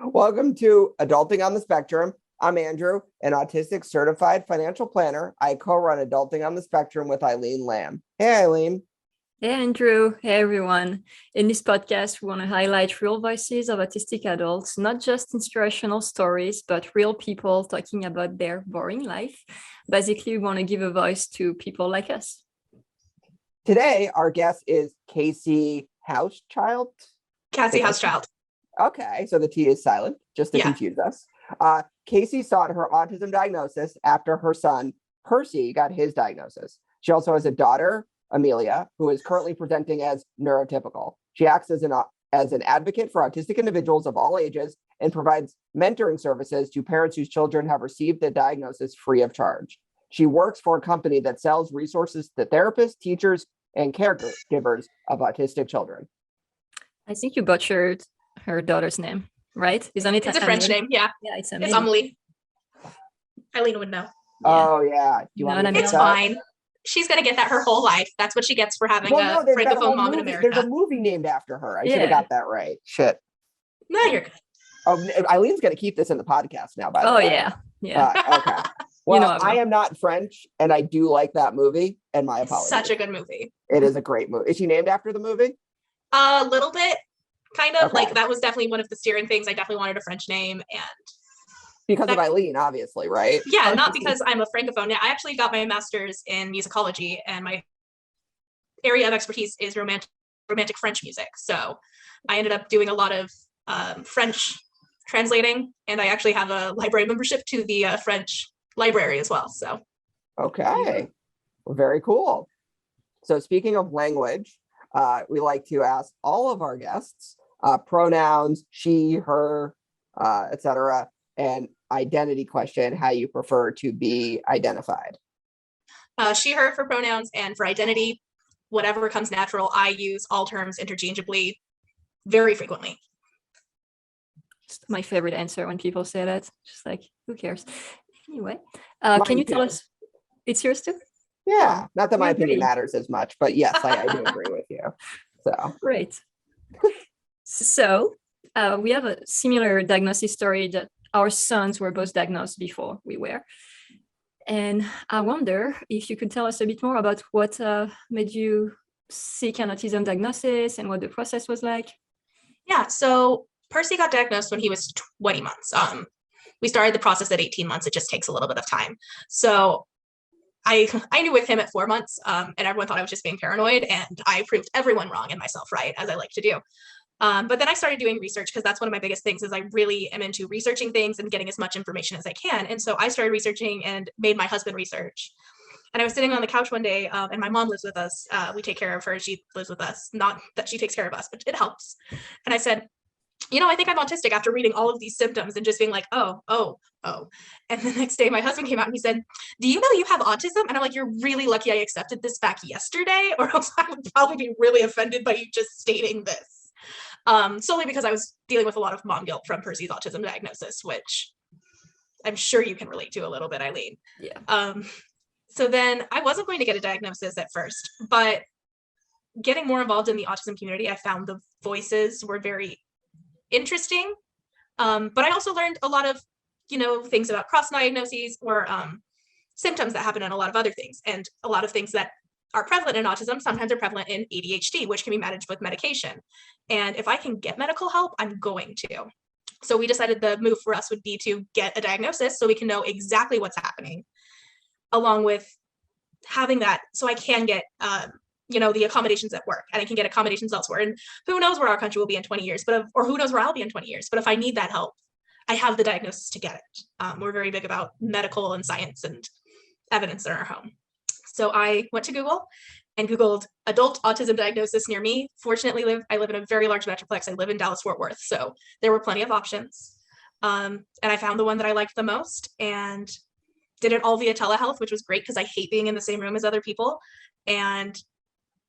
Welcome to Adulting on the Spectrum. I'm Andrew, an autistic certified financial planner. I co-run Adulting on the Spectrum with Eileen Lamb. Hey, Eileen. Hey, Andrew. Hey, everyone. In this podcast, we want to highlight real voices of autistic adults, not just inspirational stories, but real people talking about their boring life. Basically, we want to give a voice to people like us. Today, our guest is Cassie Hauschildt. Cassie Hauschildt. Okay, so the T is silent, just to confuse us. Cassie sought her autism diagnosis after her son, Percy, got his diagnosis. She also has a daughter, Amelia, who is currently presenting as neurotypical. She acts as an advocate for autistic individuals of all ages and provides mentoring services to parents whose children have received the diagnosis free of charge. She works for a company that sells resources to therapists, teachers, and caregivers of autistic children. I think you butchered her daughter's name, right? It's a French name, yeah. Yeah, it's Amelie. Eileen would know. Oh, yeah. It's fine. She's going to get that her whole life. That's what she gets for having a francophone mom in America. There's a movie named after her. I should have got that right. Shit. No, you're good. Oh, Eileen's going to keep this in the podcast now, by the way. Oh, yeah. Okay. Well, I am not French, and I do like that movie, and my apologies. Such a good movie. It is a great movie. Is she named after the movie? A little bit, kind of. Okay. Like, that was definitely one of the steering things. I definitely wanted a French name, and... Because of Eileen, obviously, right? Yeah, not because I'm a francophone. Yeah, I actually got my master's in musicology, and my area of expertise is romantic French music. So I ended up doing a lot of French translating, and I actually have a library membership to the French library as well. So okay, well, very cool. So speaking of language, we like to ask all of our guests pronouns, she, her, etc., and identity question, how you prefer to be identified. She, her for pronouns, and for identity, whatever comes natural. I use all terms interchangeably very frequently. It's my favorite answer when people say that. Just like, who cares? Anyway, can you tell us? It's yours too? Yeah, not that my opinion matters as much, but yes, I do agree with you. So great. So we have a similar diagnosis story that our sons were both diagnosed before we were. And I wonder if you could tell us a bit more about what made you seek an autism diagnosis and what the process was like. Yeah, so Percy got diagnosed when he was 20 months. We started the process at 18 months. It just takes a little bit of time. So I knew with him at 4 months, and everyone thought I was just being paranoid, and I proved everyone wrong and myself right, as I like to do. But then I started doing research because that's one of my biggest things is I really am into researching things and getting as much information as I can. And so I started researching and made my husband research. And I was sitting on the couch one day and my mom lives with us. We take care of her. She lives with us. Not that she takes care of us, but it helps. And I said, I think I'm autistic after reading all of these symptoms and just being like, oh. And the next day my husband came out and he said, do you know you have autism? And I'm like, you're really lucky I accepted this back yesterday, or else I would probably be really offended by you just stating this. Solely because I was dealing with a lot of mom guilt from Percy's autism diagnosis, which I'm sure you can relate to a little bit, Eileen. Yeah. So then I wasn't going to get a diagnosis at first, but getting more involved in the autism community, I found the voices were very interesting. But I also learned a lot of, things about cross-diagnoses or symptoms that happen in a lot of other things, and a lot of things that are prevalent in autism sometimes are prevalent in ADHD, which can be managed with medication. And if I can get medical help, I'm going to. So we decided the move for us would be to get a diagnosis so we can know exactly what's happening, along with having that so I can get, the accommodations at work, and I can get accommodations elsewhere. And who knows where our country will be in 20 years, or who knows where I'll be in 20 years. But if I need that help, I have the diagnosis to get it. We're very big about medical and science and evidence in our home. So I went to Google and Googled adult autism diagnosis near me. Fortunately, I live in a very large metroplex. I live in Dallas-Fort Worth. So there were plenty of options. And I found the one that I liked the most and did it all via telehealth, which was great because I hate being in the same room as other people. And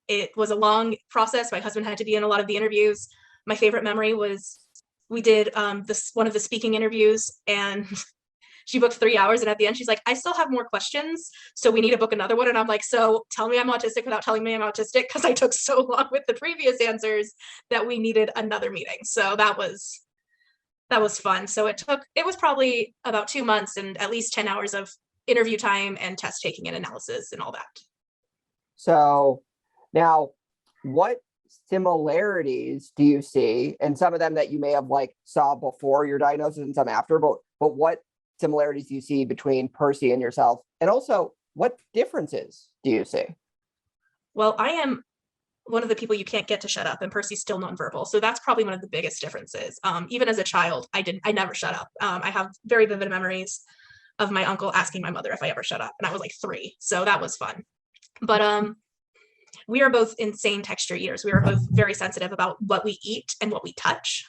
it was a long process. My husband had to be in a lot of the interviews. My favorite memory was we did one of the speaking interviews, and she booked 3 hours, and at the end she's like, I still have more questions, so we need to book another one. And I'm like, so tell me I'm autistic without telling me I'm autistic, because I took so long with the previous answers that we needed another meeting. So that was that was fun. So it was probably about 2 months and at least 10 hours of interview time and test taking and analysis and all that. So now, what similarities do you see, and some of them that you may have like saw before your diagnosis and some after, but what similarities do you see between Percy and yourself? And also, what differences do you see? Well, I am one of the people you can't get to shut up, and Percy's still nonverbal. So that's probably one of the biggest differences. Even as a child, I never shut up. I have very vivid memories of my uncle asking my mother if I ever shut up, and I was like 3. So that was fun. But we are both insane texture eaters. We are both very sensitive about what we eat and what we touch.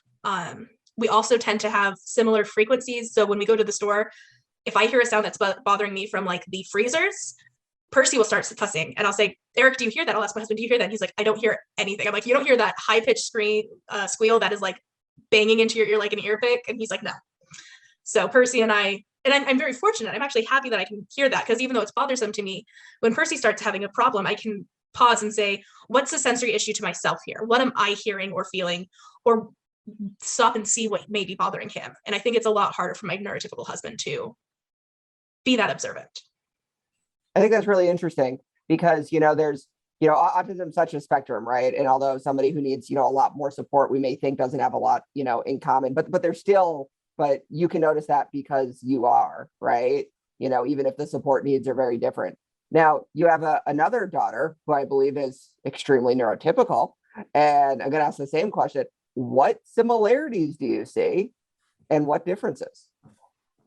We also tend to have similar frequencies. So when we go to the store, if I hear a sound that's bothering me from like the freezers, Percy will start fussing, and I'll say, Eric, do you hear that? I'll ask my husband, do you hear that? And he's like, I don't hear anything. I'm like, you don't hear that high-pitched squeal that is like banging into your ear like an ear pick? And he's like, no. So Percy and I'm very fortunate. I'm actually happy that I can hear that, because even though it's bothersome to me, when Percy starts having a problem, I can pause and say, what's the sensory issue to myself here? What am I hearing or feeling? Or stop and see what may be bothering him. And I think it's a lot harder for my neurotypical husband to be that observant. I think that's really interesting because, there's, autism is such a spectrum, right? And although somebody who needs, a lot more support, we may think doesn't have a lot, in common, but there's still, but you can notice that because you are, right? Even if the support needs are very different. Now, you have another daughter who I believe is extremely neurotypical. And I'm going to ask the same question. What similarities do you see and what differences?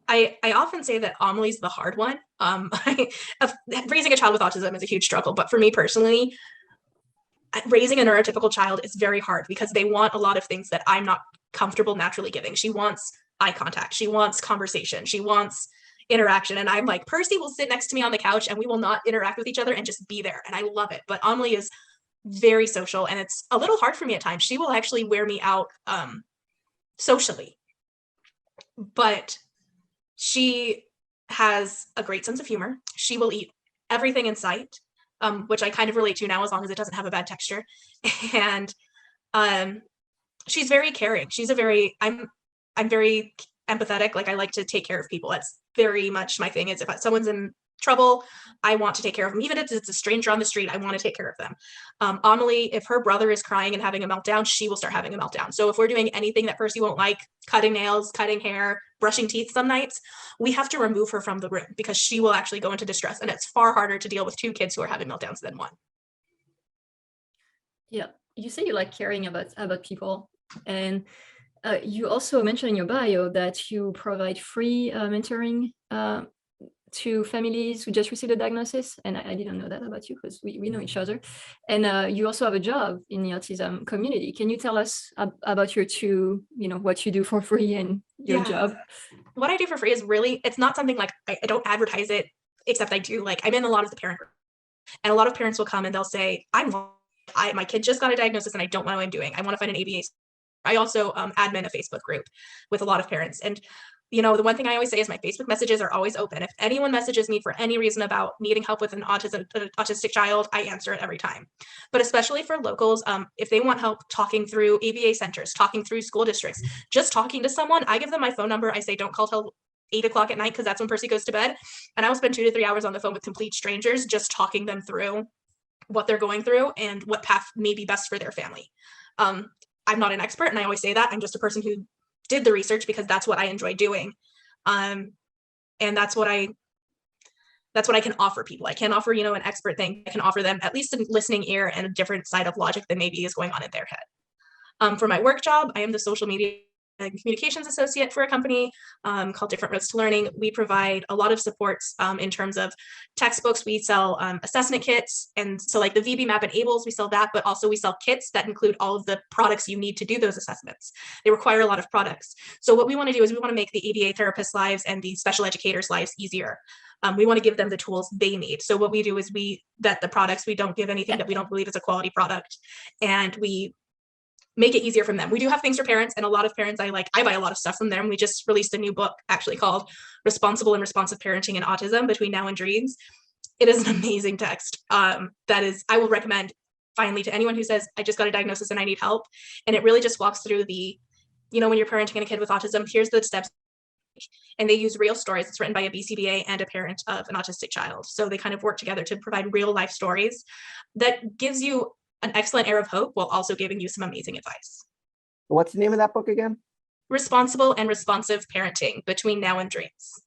I often say that Amelie's the hard one. Raising a child with autism is a huge struggle. But for me personally, raising a neurotypical child is very hard because they want a lot of things that I'm not comfortable naturally giving. She wants eye contact. She wants conversation. She wants interaction. And I'm like, Percy will sit next to me on the couch and we will not interact with each other and just be there. And I love it. But Amelie is very social, and it's a little hard for me at times. She will actually wear me out socially. But she has a great sense of humor. She will eat everything in sight, which I kind of relate to now, as long as it doesn't have a bad texture. And she's very caring. I'm very empathetic. Like, I like to take care of people. That's very much my thing. Is if someone's in trouble, I want to take care of them. Even if it's a stranger on the street, I want to take care of them. Amelie, if her brother is crying and having a meltdown, she will start having a meltdown. So if we're doing anything that Percy won't like, cutting nails, cutting hair, brushing teeth some nights, we have to remove her from the room because she will actually go into distress. And it's far harder to deal with 2 kids who are having meltdowns than 1. Yeah, you say you like caring about people, and you also mentioned in your bio that you provide free mentoring to families who just received a diagnosis. And I didn't know that about you because we know each other. And you also have a job in the autism community. Can you tell us about your what you do for free and your job? What I do for free is really, it's not something like, I don't advertise it, except I do. Like, I'm in a lot of the parent groups, and a lot of parents will come and they'll say, my kid just got a diagnosis and I don't know what I'm doing. I want to find an ABA. I also admin a Facebook group with a lot of parents. And the one thing I always say is my Facebook messages are always open. If anyone messages me for any reason about needing help with an autistic child, I answer it every time. But especially for locals, if they want help talking through ABA centers, talking through school districts, just talking to someone, I give them my phone number. I say, don't call till 8 o'clock at night because that's when Percy goes to bed. And I will spend 2 to 3 hours on the phone with complete strangers, just talking them through what they're going through and what path may be best for their family. I'm not an expert, and I always say that. I'm just a person who did the research because that's what I enjoy doing. And that's what I can offer people. I can't offer, an expert thing. I can offer them at least a listening ear and a different side of logic that maybe is going on in their head. For my work job, I am the social media and communications associate for a company called Different Roads to Learning. We provide a lot of supports in terms of textbooks. We sell assessment kits. And so like the VB Map and ABLES, we sell that, but also we sell kits that include all of the products you need to do those assessments. They require a lot of products. So what we want to do is we want to make the ABA therapists' lives and the special educators' lives easier. We want to give them the tools they need. So what we do is we vet the products. We don't give anything that we don't believe is a quality product. And we make it easier for them. We do have things for parents, and a lot of parents I buy a lot of stuff from them. We just released a new book actually called Responsible and Responsive Parenting and Autism Between Now and Dreams. It is an amazing text. I will recommend finally to anyone who says, I just got a diagnosis and I need help. And it really just walks through the when you're parenting a kid with autism, here's the steps. And they use real stories. It's written by a BCBA and a parent of an autistic child. So they kind of work together to provide real life stories that gives you an excellent air of hope while also giving you some amazing advice. What's the name of that book again? Responsible and Responsive Parenting Between Now and Dreams.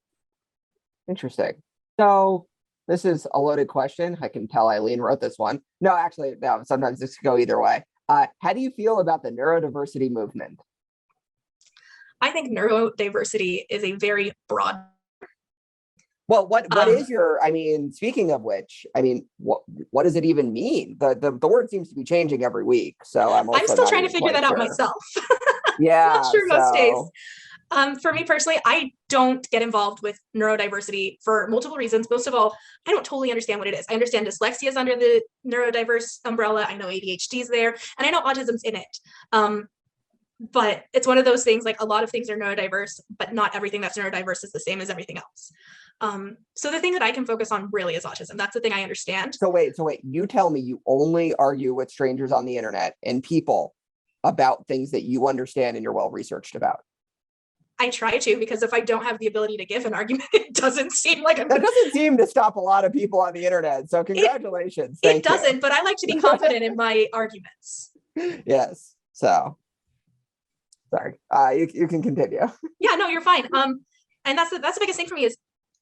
Interesting. So this is a loaded question. I can tell Eileen wrote this one. No, actually, no, sometimes this could go either way. How do you feel about the neurodiversity movement? I think neurodiversity is a very broad. Well, what is your, I mean, speaking of which, I mean, what does it even mean? The word seems to be changing every week. So I'm still trying to figure that out myself. Yeah. I'm not sure most days. For me personally, I don't get involved with neurodiversity for multiple reasons. Most of all, I don't totally understand what it is. I understand dyslexia is under the neurodiverse umbrella. I know ADHD is there, and I know autism's in it. But it's one of those things, like a lot of things are neurodiverse, but not everything that's neurodiverse is the same as everything else. So the thing that I can focus on really is autism. That's the thing I understand. So wait, you tell me you only argue with strangers on the internet and people about things that you understand and you're well researched about. I try to, because if I don't have the ability to give an argument, it doesn't seem like that doesn't seem to stop a lot of people on the internet. So congratulations. It doesn't, but I like to be confident in my arguments. Yes. So sorry. You can continue. Yeah, no, you're fine. And that's the biggest thing for me is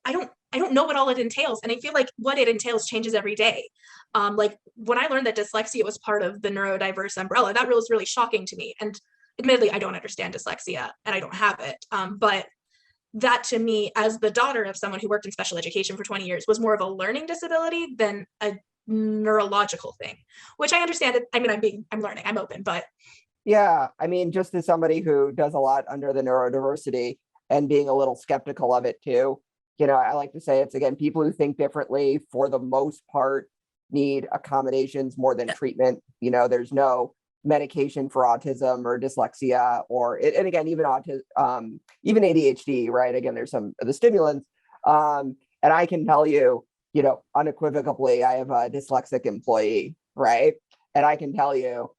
I don't know what all it entails. And I feel like what it entails changes every day. Like when I learned that dyslexia was part of the neurodiverse umbrella, that was really shocking to me. And admittedly, I don't understand dyslexia and I don't have it. But that to me, as the daughter of someone who worked in special education for 20 years, was more of a learning disability than a neurological thing, which I understand. I mean, I'm learning, I'm open, but. Yeah, I mean, just as somebody who does a lot under the neurodiversity and being a little skeptical of it too, I like to say it's, again, people who think differently for the most part need accommodations more than treatment. There's no medication for autism or dyslexia and again, even autism, even ADHD, right? Again, there's some of the stimulants. And I can tell you, unequivocally, I have a dyslexic employee, right? And I can tell you,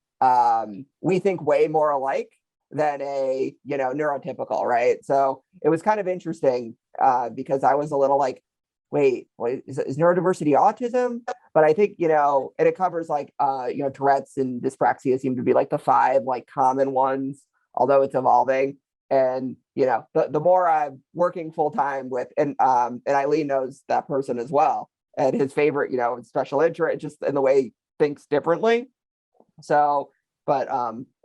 we think way more alike than a neurotypical, right? So it was kind of interesting because I was a little like, wait, is neurodiversity autism? But I think and it covers like Tourette's and dyspraxia seem to be like the 5 like common ones, although it's evolving. And the more I'm working full time with, and Eileen knows that person as well, and his favorite special interest just in the way he thinks differently. So, but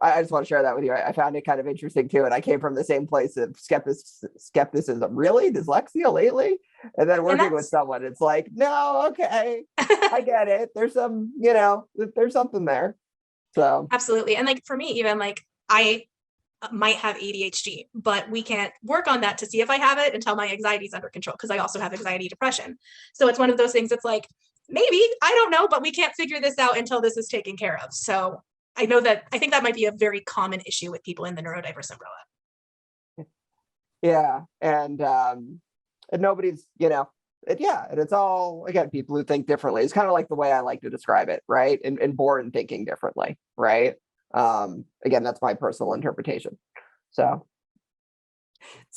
I just want to share that with you. I found it kind of interesting too. And I came from the same place of skepticism. Really? Dyslexia lately? And then working with someone, it's like, no, okay, I get it. There's some, there's something there. So. Absolutely. And like, for me, even like I might have ADHD, but we can't work on that to see if I have it until my anxiety is under control, because I also have anxiety depression. So it's one of those things that's like, maybe, I don't know, but we can't figure this out until this is taken care of. So I think that might be a very common issue with people in the neurodiverse umbrella. Yeah. And nobody's, and it's all, again, people who think differently. It's kind of like the way I like to describe it, right? And born thinking differently, right? Again, that's my personal interpretation. So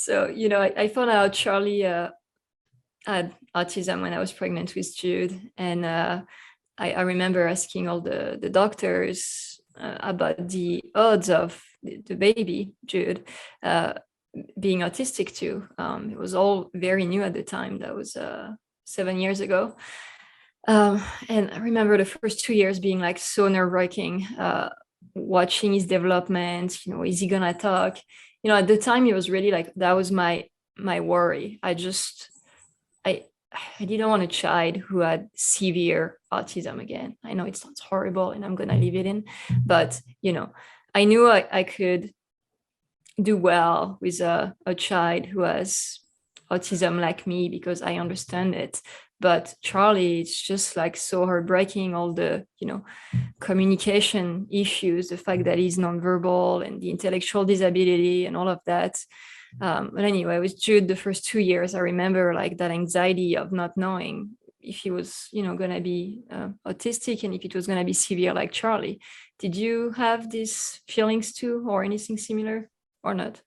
I found out Charlie had autism when I was pregnant with Jude, and I remember asking all the doctors about the odds of the baby Jude being autistic too. It was all very new at the time. That was 7 years ago, and I remember the first 2 years being like so nerve-wracking, watching his development. Is he gonna talk? At the time it was really like that was my worry. I didn't want a child who had severe autism again. I know it sounds horrible and I'm going to leave it in, but, I knew I could do well with a child who has autism like me because I understand it. But Charlie, it's just like so heartbreaking, all the, communication issues, the fact that he's nonverbal and the intellectual disability and all of that. But anyway, with Jude, the first 2 years, I remember like that anxiety of not knowing if he was, going to be autistic and if it was going to be severe like Charlie. Did you have these feelings too, or anything similar? or not?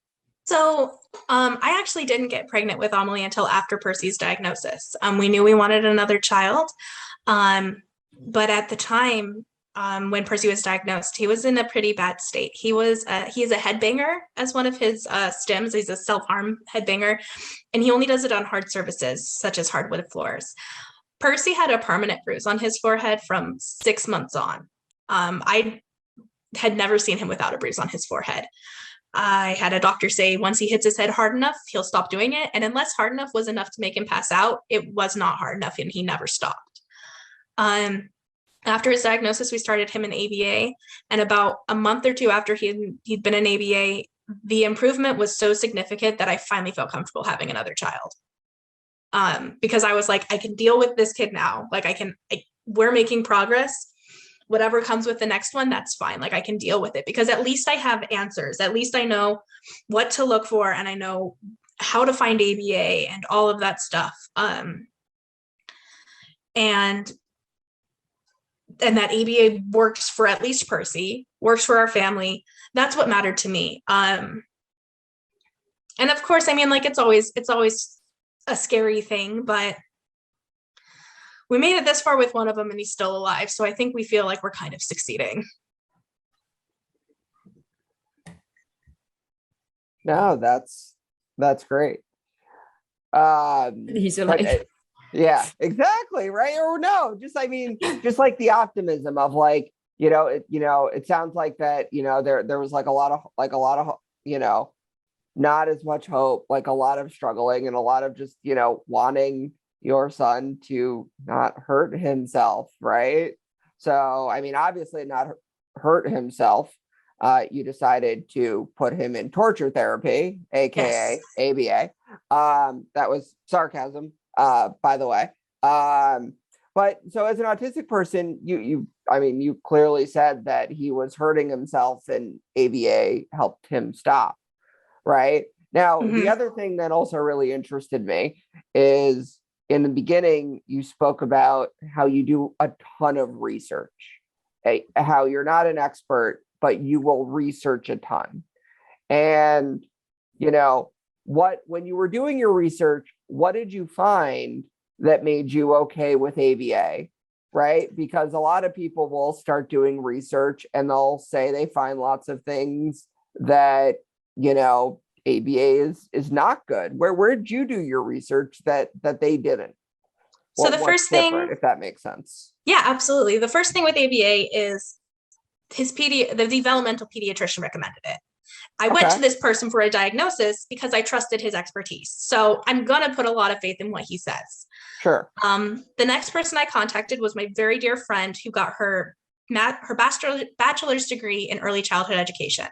So I actually didn't get pregnant with Amelie until after Percy's diagnosis. We knew we wanted another child. But at the time, when Percy was diagnosed, he was in a pretty bad state. He is a headbanger as one of his stims. He's a self-harm headbanger, and he only does it on hard surfaces, such as hardwood floors. Percy had a permanent bruise on his forehead from 6 months on. I had never seen him without a bruise on his forehead. I had a doctor say once he hits his head hard enough, he'll stop doing it. And unless hard enough was enough to make him pass out, it was not hard enough, and he never stopped. After his diagnosis, we started him in ABA. And about a month or two after he'd been in ABA, the improvement was so significant that I finally felt comfortable having another child. Because I was like, I can deal with this kid now. Like we're making progress. Whatever comes with the next one, that's fine. Like I can deal with it because at least I have answers. At least I know what to look for, and I know how to find ABA and all of that stuff. And that ABA works for at least Percy, works for our family. That's what mattered to me. And of course, I mean, like it's always a scary thing, but we made it this far with one of them and he's still alive. So I think we feel like we're kind of succeeding. No, that's great. He's alive. Yeah, exactly. Right. Or no, just just like the optimism of like, it sounds like that, there was like a lot of, not as much hope, like a lot of struggling and a lot of just, wanting your son to not hurt himself. Right. So, I mean, obviously not hurt himself. You decided to put him in torture therapy, AKA ABA. That was sarcasm, by the way. But so as an autistic person, you clearly said that he was hurting himself and ABA helped him stop. Right. Now, the other thing that also really interested me is in the beginning, you spoke about how you do a ton of research, how you're not an expert, but you will research a ton. And, when you were doing your research, what did you find that made you okay with ABA? Right? Because a lot of people will start doing research and they'll say they find lots of things that, ABA is not good. Where did you do your research that they didn't? So the first thing, if that makes sense. Yeah, absolutely. The first thing with ABA is the developmental pediatrician recommended it. I went to this person for a diagnosis because I trusted his expertise. So I'm going to put a lot of faith in what he says. Sure. The next person I contacted was my very dear friend who got her bachelor's degree in early childhood education.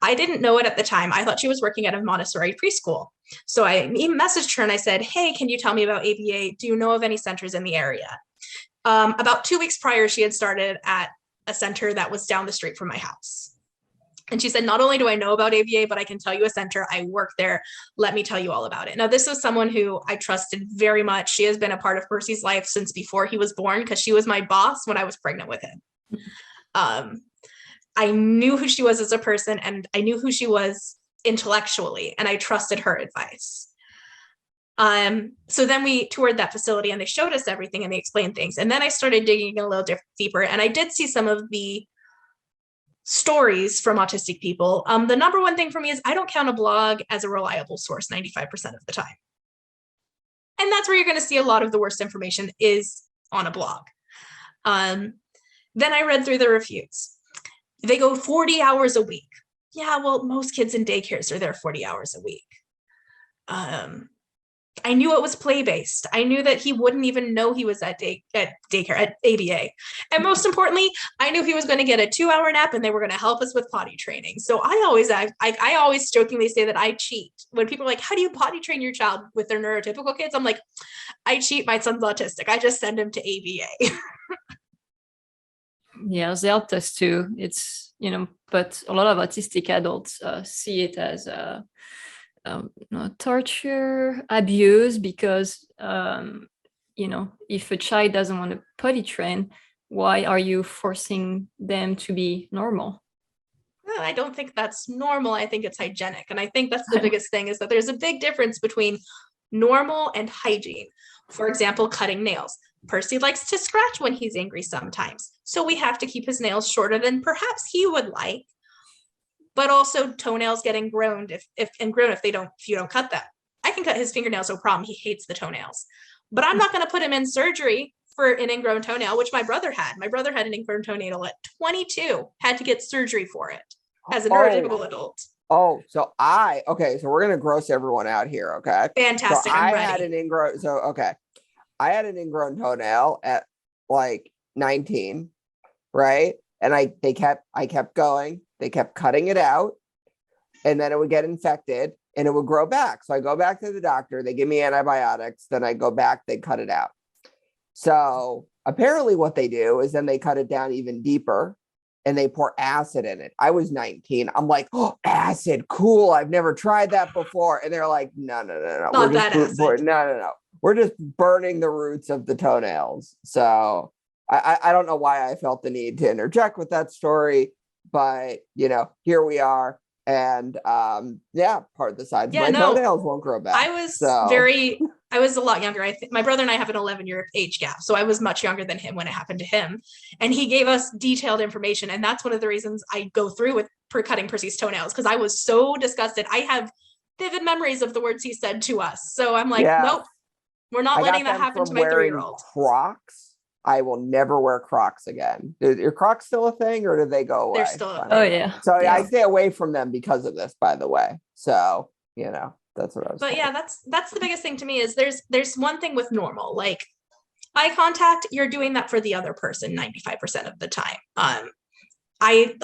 I didn't know it at the time. I thought she was working at a Montessori preschool. So I messaged her and I said, hey, can you tell me about ABA? Do you know of any centers in the area? About 2 weeks prior, she had started at a center that was down the street from my house. And she said, not only do I know about ABA, but I can tell you a center. I work there. Let me tell you all about it. Now, this was someone who I trusted very much. She has been a part of Percy's life since before he was born because she was my boss when I was pregnant with him. I knew who she was as a person and I knew who she was intellectually, and I trusted her advice. So then we toured that facility and they showed us everything and they explained things. And then I started digging a little deeper and I did see some of the stories from autistic people. The number one thing for me is I don't count a blog as a reliable source 95% of the time. And that's where you're going to see a lot of the worst information is on a blog. Then I read through the reviews. They go 40 hours a week. Yeah, well, most kids in daycares are there 40 hours a week. I knew it was play-based. I knew that he wouldn't even know he was at daycare, at ABA. And most importantly, I knew he was going to get a 2-hour nap and they were going to help us with potty training. So I always jokingly say that I cheat. When people are like, how do you potty train your child with their neurotypical kids? I'm like, I cheat. My son's autistic. I just send him to ABA. Yeah, they helped us too. It's, but a lot of autistic adults see it as torture, abuse, because, if a child doesn't want to potty train, why are you forcing them to be normal? I don't think that's normal. I think it's hygienic. And I think that's the biggest thing, is that there's a big difference between normal and hygiene. For example, cutting nails. Percy likes to scratch when he's angry sometimes. So we have to keep his nails shorter than perhaps he would like. But also toenails get ingrown if you don't cut them. I can cut his fingernails, no problem. He hates the toenails. But I'm not going to put him in surgery for an ingrown toenail, which my brother had. My brother had an ingrown toenail at 22, had to get surgery for it as a neurotypical adult. Oh, so we're going to gross everyone out here, okay? Fantastic, so I'm I had ready. an ingrown, I had an ingrown toenail at like 19, right? And I kept going. They kept cutting it out, and then it would get infected and it would grow back. So I go back to the doctor, they give me antibiotics, then I go back, they cut it out. So apparently what they do is then they cut it down even deeper and they pour acid in it. I was 19. I'm like, oh, acid, cool. I've never tried that before. And they're like, no. Not that acid. No. We're just burning the roots of the toenails. So I don't know why I felt the need to interject with that story, but here we are. And part of the sides of my toenails won't grow back. I was a lot younger. I think my brother and I have an 11-year age gap. So I was much younger than him when it happened to him. And he gave us detailed information. And that's one of the reasons I go through with cutting Percy's toenails, because I was so disgusted. I have vivid memories of the words he said to us. So I'm like, nope, we're not letting that happen to my 3-year-old. Crocs. I will never wear Crocs again. Are Crocs still a thing, or do they go away? They're still a thing. Oh yeah. So I stay away from them because of this, by the way. So, that's what I was But saying. yeah, that's the biggest thing to me is there's one thing with normal, like eye contact, you're doing that for the other person 95% of the time. I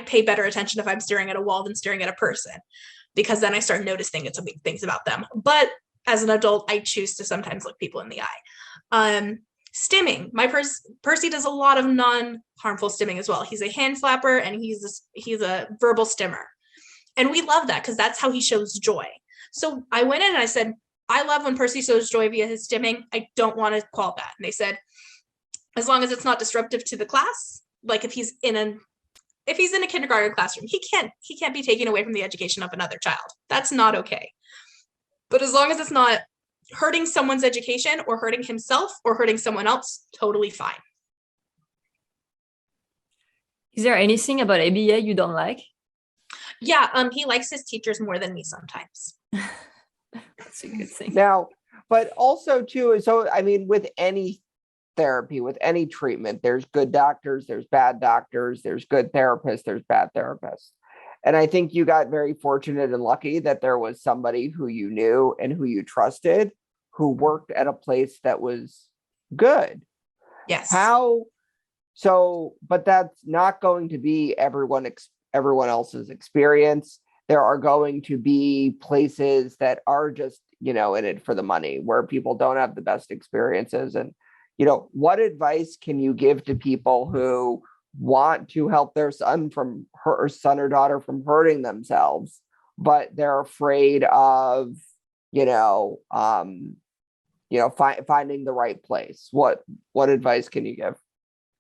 pay better attention if I'm staring at a wall than staring at a person, because then I start noticing things about them. But as an adult, I choose to sometimes look people in the eye. Stimming. Percy does a lot of non-harmful stimming as well. He's a hand flapper and he's a verbal stimmer. And we love that because that's how he shows joy. So I went in and I said, I love when Percy shows joy via his stimming. I don't want to call that. And they said, as long as it's not disruptive to the class, like if he's in a kindergarten classroom, he can't be taken away from the education of another child. That's not okay. But as long as it's not hurting someone's education or hurting himself or hurting someone else, totally fine. Is there anything about ABA you don't like? Yeah, he likes his teachers more than me sometimes. That's a good thing. Now, but also too, so I mean, with any therapy, with any treatment, there's good doctors, there's bad doctors, there's good therapists, there's bad therapists. And I think you got very fortunate and lucky that there was somebody who you knew and who you trusted, who worked at a place that was good. Yes. But that's not going to be everyone else's experience. There are going to be places that are just, in it for the money, where people don't have the best experiences. And, what advice can you give to people who want to help their son or daughter from hurting themselves, but they're afraid of, finding the right place? What advice can you give?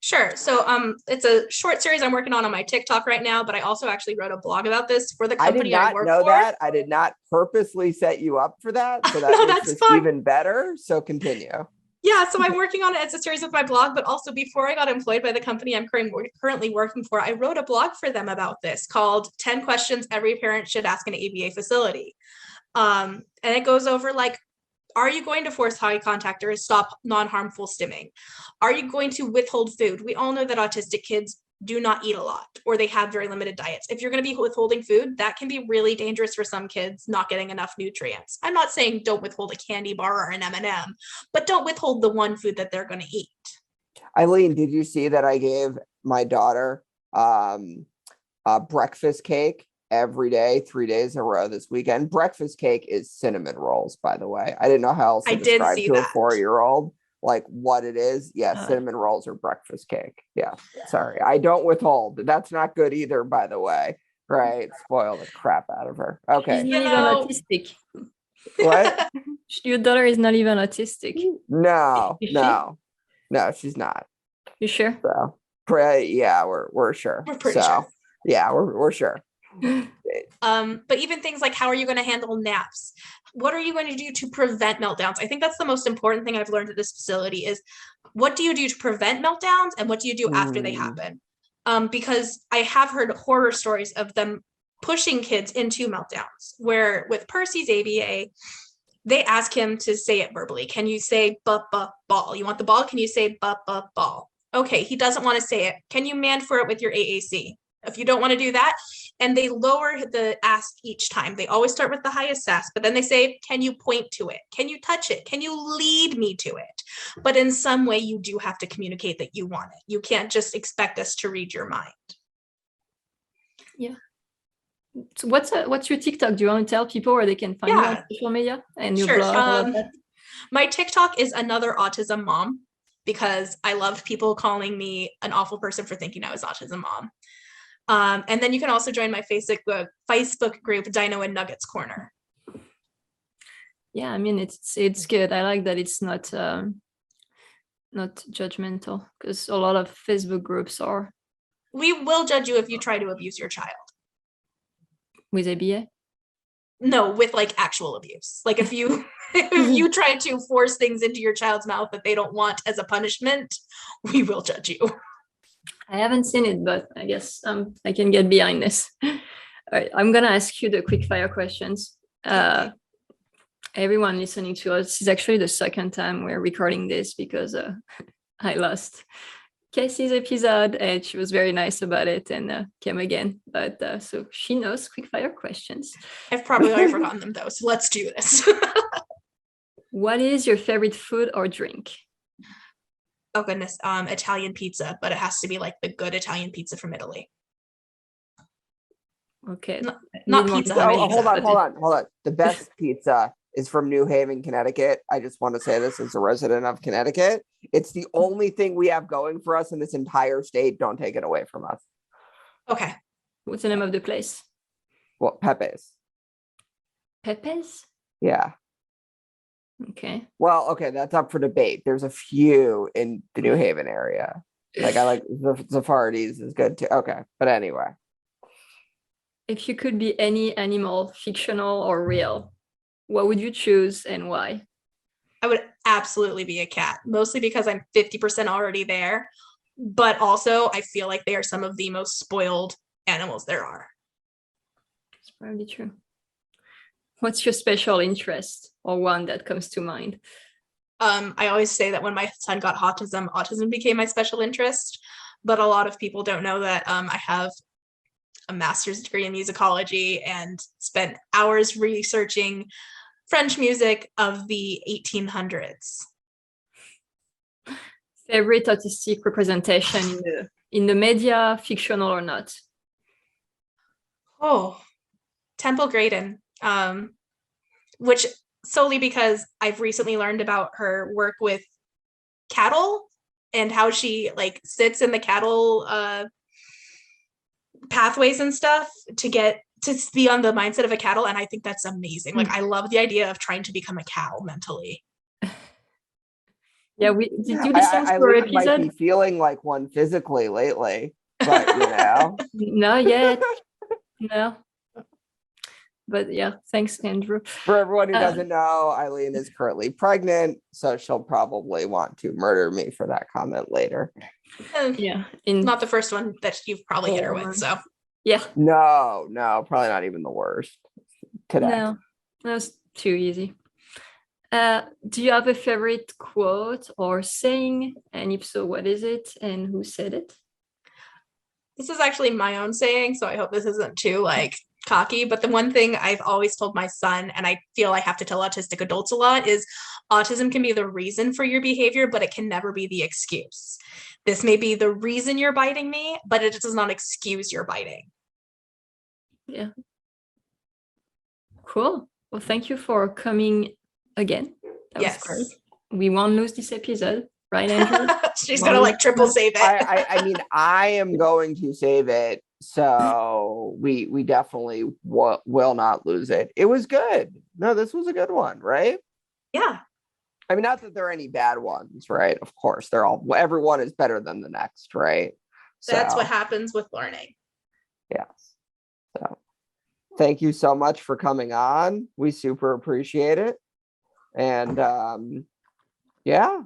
Sure. So it's a short series I'm working on my TikTok right now, but I also actually wrote a blog about this for the company I work for. I did not know that. I did not purposely set you up for that. So that makes this even better. So continue. Yeah, so I'm working on it as a series of my blog, but also before I got employed by the company I'm currently working for, I wrote a blog for them about this called 10 Questions Every Parent Should Ask an ABA Facility. And it goes over are you going to force eye contact or stop non-harmful stimming? Are you going to withhold food? We all know that autistic kids do not eat a lot, or they have very limited diets. If you're going to be withholding food, that can be really dangerous for some kids not getting enough nutrients. I'm not saying don't withhold a candy bar or an M&M, but don't withhold the one food that they're going to eat. Eileen, did you see that I gave my daughter a breakfast cake every day, 3 days in a row this weekend? Breakfast cake is cinnamon rolls, by the way. I didn't know how else to describe to a 4-year-old what it is. Yeah, cinnamon rolls or breakfast cake. Yeah, sorry, I don't withhold. That's not good either, by the way. Right, spoil the crap out of her. Okay, she's not even autistic. What? Your daughter is not even autistic. No, she's not. You sure? So, yeah, we're sure. We're pretty sure. Yeah, we're sure. But even things like, how are you going to handle naps? What are you going to do to prevent meltdowns? I think that's the most important thing I've learned at this facility is what do you do to prevent meltdowns and what do you do after they happen? Because I have heard horror stories of them pushing kids into meltdowns, where with Percy's ABA, they ask him to say it verbally. Can you say ball? You want the ball? Can you say ball? Okay, he doesn't want to say it. Can you man for it with your AAC? If you don't want to do that, and they lower the ask each time. They always start with the highest ask, but then they say, can you point to it? Can you touch it? Can you lead me to it? But in some way, you do have to communicate that you want it. You can't just expect us to read your mind. Yeah. So what's your TikTok? Do you want to tell people where they can find you on social media and your blog? My TikTok is another autism mom because I love people calling me an awful person for thinking I was autism mom. And then you can also join my Facebook group, Dino and Nuggets Corner. Yeah, I mean it's good. I like that it's not judgmental because a lot of Facebook groups are. We will judge you if you try to abuse your child. With ABA? No, with like actual abuse. Like if you if you try to force things into your child's mouth that they don't want as a punishment, we will judge you. I haven't seen it, but I guess I can get behind this. All right, I'm gonna ask you the quickfire questions. Everyone listening to us, this is actually the second time we're recording this because I lost Cassie's episode and she was very nice about it and came again. But so she knows quickfire questions. I've probably already forgotten them though, so let's do this. What is your favorite food or drink? Oh goodness, Italian pizza, but it has to be like the good Italian pizza from Italy. Okay. Not pizza. Hold on. The best pizza is from New Haven, Connecticut. I just want to say this as a resident of Connecticut. It's the only thing we have going for us in this entire state. Don't take it away from us. Okay. What's the name of the place? Well, Pepe's. Pepe's? Yeah. Okay. Well, okay, that's up for debate. There's a few in the New Haven area. Like I like the Zafardi's is good too. Okay, but anyway. If you could be any animal, fictional or real, what would you choose and why? I would absolutely be a cat, mostly because I'm 50% already there, but also I feel like they are some of the most spoiled animals there are. It's probably true. What's your special interest or one that comes to mind? I always say that when my son got autism became my special interest, but a lot of people don't know that I have a master's degree in musicology and spent hours researching French music of the 1800s. Favorite autistic representation in the media, fictional or not? Oh, Temple Grayson, which solely because I've recently learned about her work with cattle and how she like sits in the cattle pathways and stuff to get to be on the mindset of a cattle, and I think that's amazing. Like I love the idea of trying to become a cow mentally. Yeah, did you listen to our episode? Might be feeling like one physically lately, but you know. Not yet. No. But yeah, thanks, Andrew. For everyone who doesn't know, Eileen is currently pregnant, so she'll probably want to murder me for that comment later. Yeah, not the first one that you've probably hit her with, so. Yeah. No, probably not even the worst today. No, that's too easy. Do you have a favorite quote or saying? And if so, what is it and who said it? This is actually my own saying, so I hope this isn't too like cocky, but the one thing I've always told my son, and I feel I have to tell autistic adults a lot, is autism can be the reason for your behavior, but it can never be the excuse. This may be the reason you're biting me, but it does not excuse your biting. Yeah. Cool. Well, thank you for coming again. That was great. We won't lose this episode, right, Andrew? She's gonna like triple save it. I mean, I am going to save it, so we definitely will not lose it. It was good. No, this was a good one, right? Yeah. I mean, not that there are any bad ones, right? Of course, everyone is better than the next, right? That's what happens with learning. Yes. So thank you so much for coming on. We super appreciate it. And yeah,